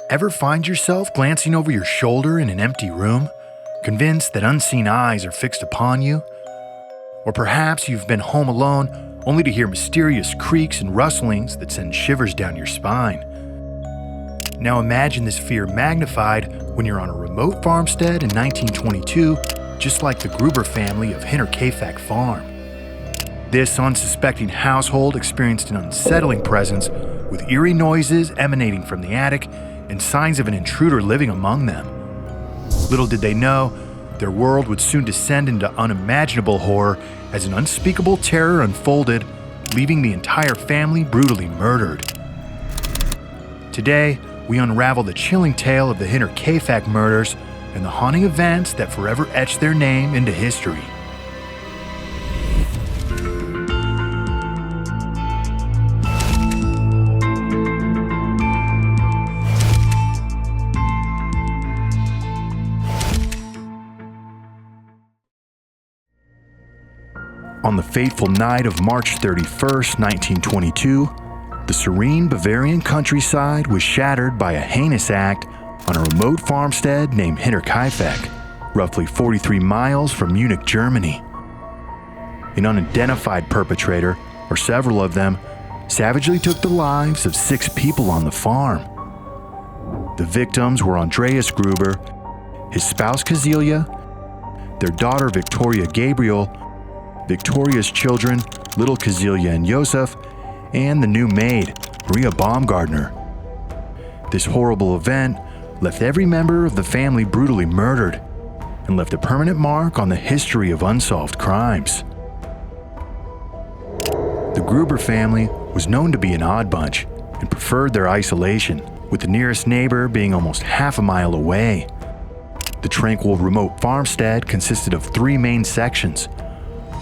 Ever find yourself glancing over your shoulder in an empty room, convinced that unseen eyes are fixed upon you? Or perhaps you've been home alone only to hear mysterious creaks and rustlings that send shivers down your spine. Now imagine this fear magnified when you're on a remote farmstead in 1922, just like the Gruber family of Hinterkaifeck Farm. This unsuspecting household experienced an unsettling presence with eerie noises emanating from the attic and signs of an intruder living among them. Little did they know, their world would soon descend into unimaginable horror as an unspeakable terror unfolded, leaving the entire family brutally murdered. Today, we unravel the chilling tale of the Hinterkaifeck murders and the haunting events that forever etched their name into history. On the fateful night of March 31st, 1922, the serene Bavarian countryside was shattered by a heinous act on a remote farmstead named Hinterkaifeck, roughly 43 miles from Munich, Germany. An unidentified perpetrator, or several of them, savagely took the lives of 6 people on the farm. The victims were Andreas Gruber, his spouse Cazila, their daughter Victoria Gabriel, Victoria's children, little Cazila and Ysep, and the new maid, Maria Baumgartner. This horrible event left every member of the family brutally murdered and left a permanent mark on the history of unsolved crimes. The Gruber family was known to be an odd bunch and preferred their isolation, with the nearest neighbor being almost half a mile away. The tranquil remote farmstead consisted of 3 main sections.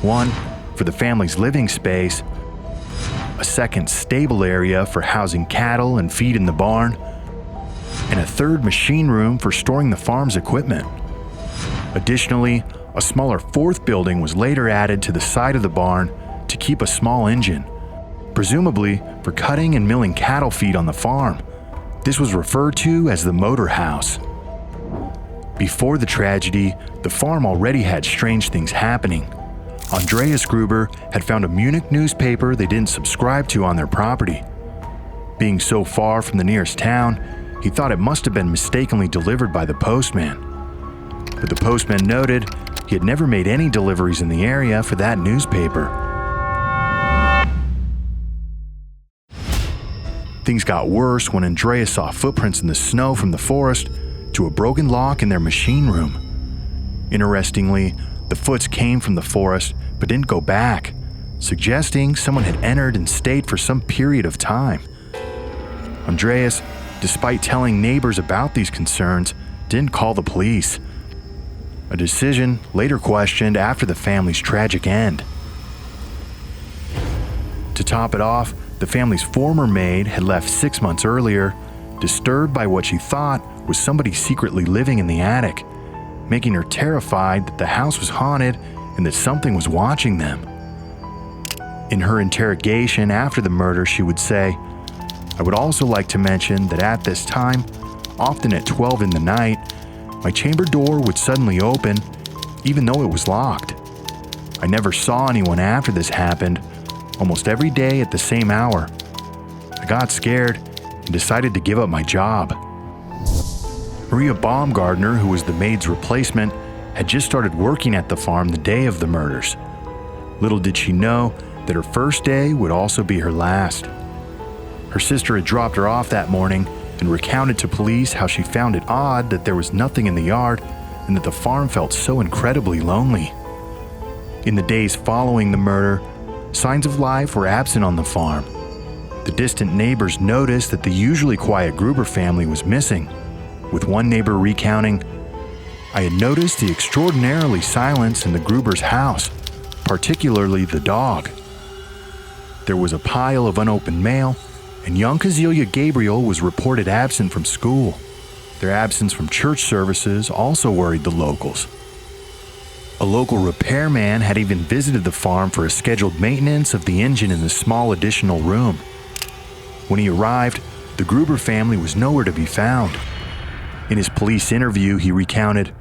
One for the family's living space, a second stable area for housing cattle and feed in the barn, and a third machine room for storing the farm's equipment. Additionally, a smaller 4th building was later added to the side of the barn to keep a small engine, presumably for cutting and milling cattle feed on the farm. This was referred to as the motor house. Before the tragedy, the farm already had strange things happening. Andreas Gruber had found a Munich newspaper they didn't subscribe to on their property. Being so far from the nearest town, he thought it must have been mistakenly delivered by the postman. But the postman noted he had never made any deliveries in the area for that newspaper. Things got worse when Andreas saw footprints in the snow from the forest to a broken lock in their machine room. Interestingly, the foots came from the forest but didn't go back, suggesting someone had entered and stayed for some period of time. Andreas, despite telling neighbors about these concerns, didn't call the police. A decision later questioned after the family's tragic end. To top it off, the family's former maid had left 6 months earlier, disturbed by what she thought was somebody secretly living in the attic, making her terrified that the house was haunted and that something was watching them. In her interrogation after the murder, she would say, "I would also like to mention that at this time, often at 12 in the night, my chamber door would suddenly open, even though it was locked. I never saw anyone after this happened, almost every day at the same hour. I got scared and decided to give up my job." Maria Baumgartner, who was the maid's replacement, had just started working at the farm the day of the murders. Little did she know that her first day would also be her last. Her sister had dropped her off that morning and recounted to police how she found it odd that there was nothing in the yard and that the farm felt so incredibly lonely. In the days following the murder, signs of life were absent on the farm. The distant neighbors noticed that the usually quiet Gruber family was missing, with one neighbor recounting, "I had noticed the extraordinarily silence in the Gruber's house, particularly the dog. There was a pile of unopened mail, and young Cazila Gabriel was reported absent from school. Their absence from church services also worried the locals. A local repairman had even visited the farm for a scheduled maintenance of the engine in the small additional room. When he arrived, the Gruber family was nowhere to be found. In his police interview, he recounted,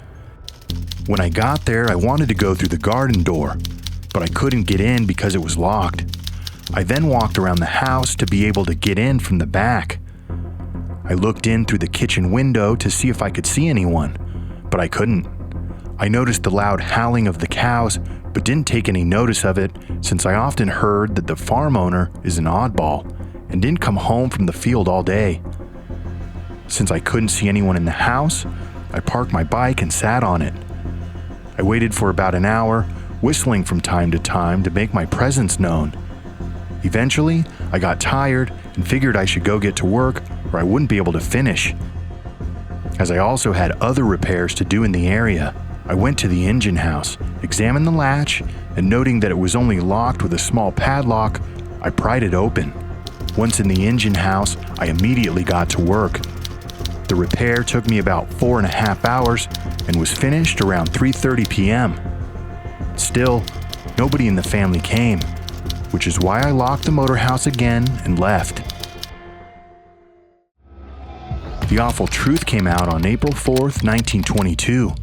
"When I got there, I wanted to go through the garden door, but I couldn't get in because it was locked. I then walked around the house to be able to get in from the back. I looked in through the kitchen window to see if I could see anyone, but I couldn't. I noticed the loud howling of the cows, but didn't take any notice of it since I often heard that the farm owner is an oddball and didn't come home from the field all day. Since I couldn't see anyone in the house, I parked my bike and sat on it. I waited for about an hour, whistling from time to time to make my presence known. Eventually, I got tired and figured I should go get to work or I wouldn't be able to finish. As I also had other repairs to do in the area, I went to the engine house, examined the latch, and noting that it was only locked with a small padlock, I pried it open. Once in the engine house, I immediately got to work. The repair took me about 4.5 hours and was finished around 3:30 p.m. Still, nobody in the family came, which is why I locked the motor house again and left." The awful truth came out on April 4th, 1922.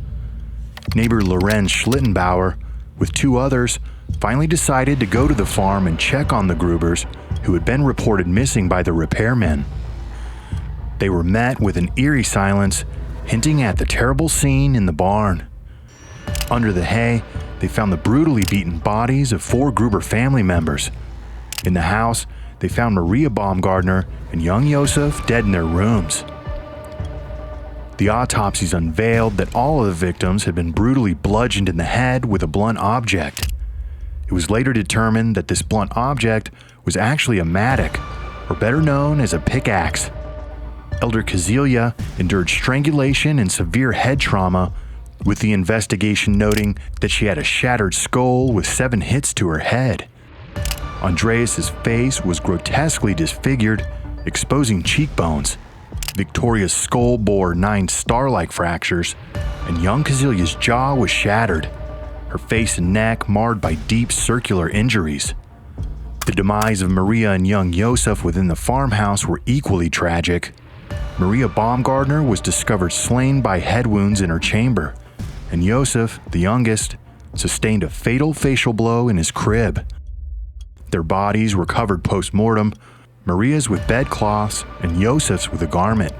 Neighbor Lorenz Schlittenbauer, with 2 others, finally decided to go to the farm and check on the Grubers, who had been reported missing by the repairmen. They were met with an eerie silence, hinting at the terrible scene in the barn. Under the hay, they found the brutally beaten bodies of 4 Gruber family members. In the house, they found Maria Baumgartner and young Ysep dead in their rooms. The autopsies unveiled that all of the victims had been brutally bludgeoned in the head with a blunt object. It was later determined that this blunt object was actually a mattock, or better known as a pickaxe. Elder Cazila endured strangulation and severe head trauma, with the investigation noting that she had a shattered skull with 7 hits to her head. Andreas's face was grotesquely disfigured, exposing cheekbones. Victoria's skull bore 9 star-like fractures, and young Cazila's jaw was shattered, her face and neck marred by deep circular injuries. The demise of Maria and young Ysep within the farmhouse were equally tragic. Maria Baumgartner was discovered slain by head wounds in her chamber, and Ysep, the youngest, sustained a fatal facial blow in his crib. Their bodies were covered post-mortem, Maria's with bedcloths and Ysep's with a garment.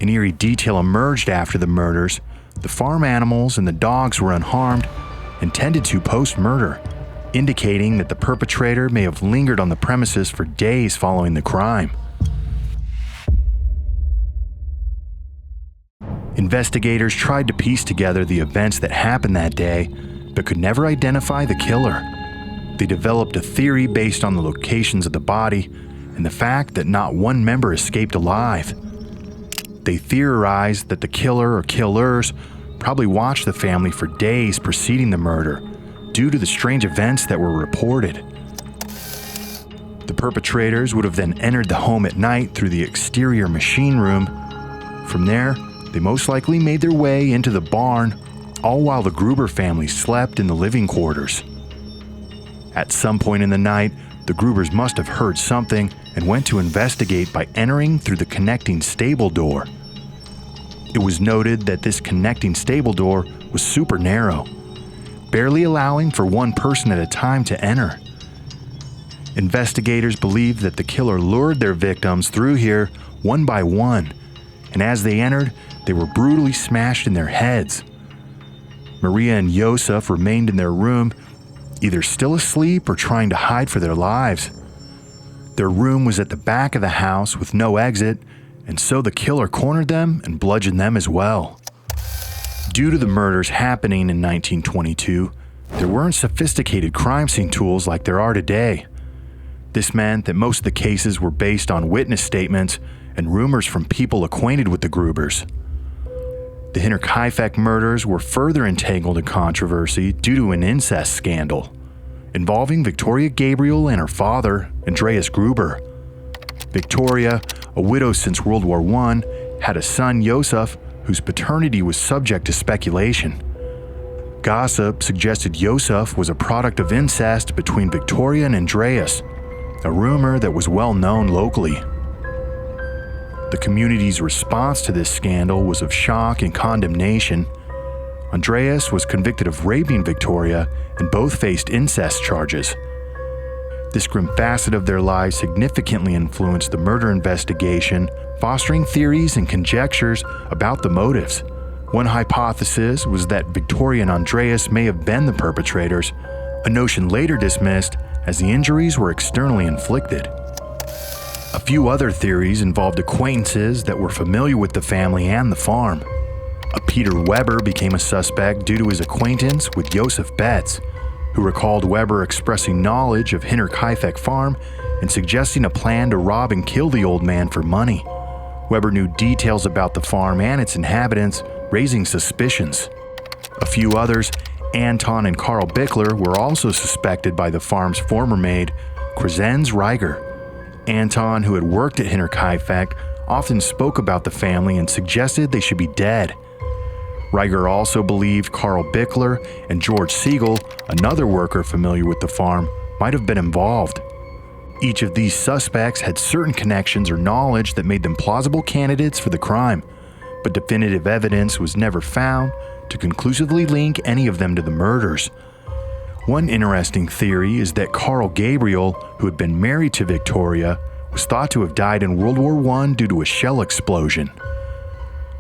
An eerie detail emerged after the murders. The farm animals and the dogs were unharmed and tended to post-murder, indicating that the perpetrator may have lingered on the premises for days following the crime. Investigators tried to piece together the events that happened that day, but could never identify the killer. They developed a theory based on the locations of the body and the fact that not one member escaped alive. They theorized that the killer or killers probably watched the family for days preceding the murder due to the strange events that were reported. The perpetrators would have then entered the home at night through the exterior machine room. From there, they most likely made their way into the barn, all while the Gruber family slept in the living quarters. At some point in the night, the Grubers must have heard something and went to investigate by entering through the connecting stable door. It was noted that this connecting stable door was super narrow, barely allowing for one person at a time to enter. Investigators believed that the killer lured their victims through here one by one, and as they entered, they were brutally smashed in their heads. Maria and Ysep remained in their room, either still asleep or trying to hide for their lives. Their room was at the back of the house with no exit, and so the killer cornered them and bludgeoned them as well. Due to the murders happening in 1922, there weren't sophisticated crime scene tools like there are today. This meant that most of the cases were based on witness statements and rumors from people acquainted with the Grubers. The Hinterkaifeck murders were further entangled in controversy due to an incest scandal involving Victoria Gabriel and her father, Andreas Gruber. Victoria, a widow since World War I, had a son, Ysep, whose paternity was subject to speculation. Gossip suggested Ysep was a product of incest between Victoria and Andreas, a rumor that was well known locally. The community's response to this scandal was of shock and condemnation. Andreas was convicted of raping Victoria, and both faced incest charges. This grim facet of their lives significantly influenced the murder investigation, fostering theories and conjectures about the motives. One hypothesis was that Victoria and Andreas may have been the perpetrators, a notion later dismissed as the injuries were externally inflicted. A few other theories involved acquaintances that were familiar with the family and the farm. A Peter Weber became a suspect due to his acquaintance with Joseph Betts, who recalled Weber expressing knowledge of Hinterkaifeck farm and suggesting a plan to rob and kill the old man for money. Weber knew details about the farm and its inhabitants, raising suspicions. A few others, Anton and Karl Bickler, were also suspected by the farm's former maid, Crescens Reiger. Anton, who had worked at Hinterkaifeck, often spoke about the family and suggested they should be dead. Reiger also believed Karl Bickler and George Siegel, another worker familiar with the farm, might have been involved. Each of these suspects had certain connections or knowledge that made them plausible candidates for the crime, but definitive evidence was never found to conclusively link any of them to the murders. One interesting theory is that Carl Gabriel, who had been married to Victoria, was thought to have died in World War I due to a shell explosion.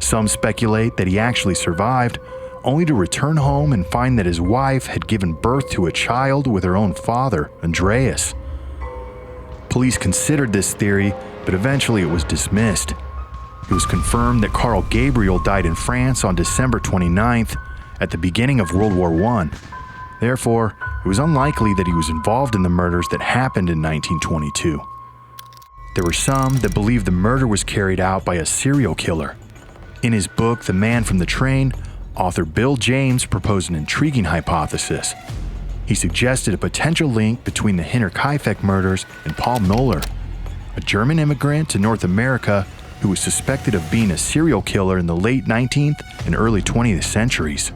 Some speculate that he actually survived, only to return home and find that his wife had given birth to a child with her own father, Andreas. Police considered this theory, but eventually it was dismissed. It was confirmed that Carl Gabriel died in France on December 29th, at the beginning of World War I. Therefore, it was unlikely that he was involved in the murders that happened in 1922. There were some that believed the murder was carried out by a serial killer. In his book, The Man from the Train, author Bill James proposed an intriguing hypothesis. He suggested a potential link between the Hinterkaifeck murders and Paul Müller, a German immigrant to North America who was suspected of being a serial killer in the late 19th and early 20th centuries.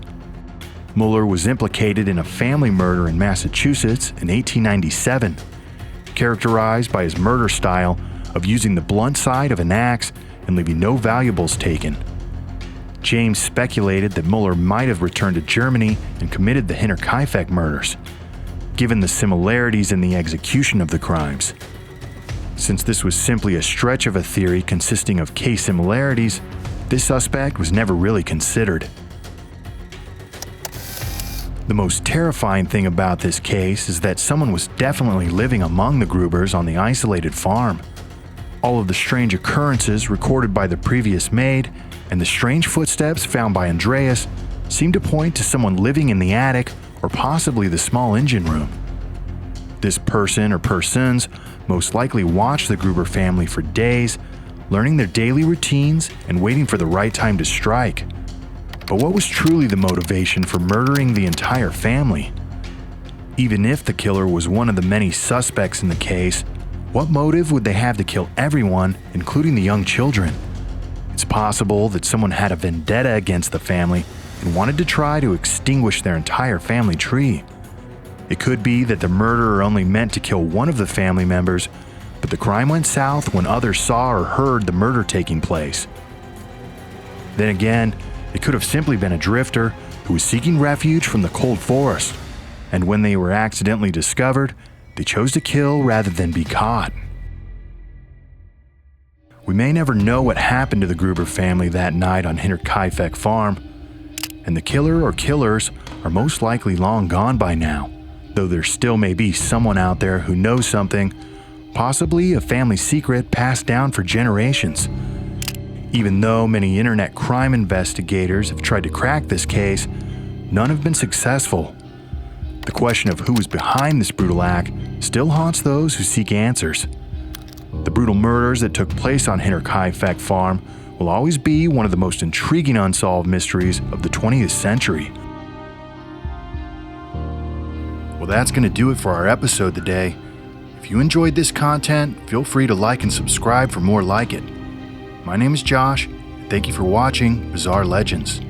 Müller was implicated in a family murder in Massachusetts in 1897, characterized by his murder style of using the blunt side of an axe and leaving no valuables taken. James speculated that Müller might have returned to Germany and committed the Hinterkaifeck murders, given the similarities in the execution of the crimes. Since this was simply a stretch of a theory consisting of case similarities, this suspect was never really considered. The most terrifying thing about this case is that someone was definitely living among the Grubers on the isolated farm. All of the strange occurrences recorded by the previous maid and the strange footsteps found by Andreas seem to point to someone living in the attic or possibly the small engine room. This person or persons most likely watched the Gruber family for days, learning their daily routines and waiting for the right time to strike. But what was truly the motivation for murdering the entire family? Even if the killer was one of the many suspects in the case, what motive would they have to kill everyone, including the young children? It's possible that someone had a vendetta against the family and wanted to try to extinguish their entire family tree. It could be that the murderer only meant to kill one of the family members, but the crime went south when others saw or heard the murder taking place. Then again, it could have simply been a drifter who was seeking refuge from the cold forest, and when they were accidentally discovered, they chose to kill rather than be caught. We may never know what happened to the Gruber family that night on Hinterkaifeck farm, and the killer or killers are most likely long gone by now, though there still may be someone out there who knows something, possibly a family secret passed down for generations. Even though many internet crime investigators have tried to crack this case, none have been successful. The question of who is behind this brutal act still haunts those who seek answers. The brutal murders that took place on Hinterkaifeck farm will always be one of the most intriguing unsolved mysteries of the 20th century. Well, that's going to do it for our episode today. If you enjoyed this content, feel free to like and subscribe for more like it. My name is Josh, and thank you for watching Bizarre Legends.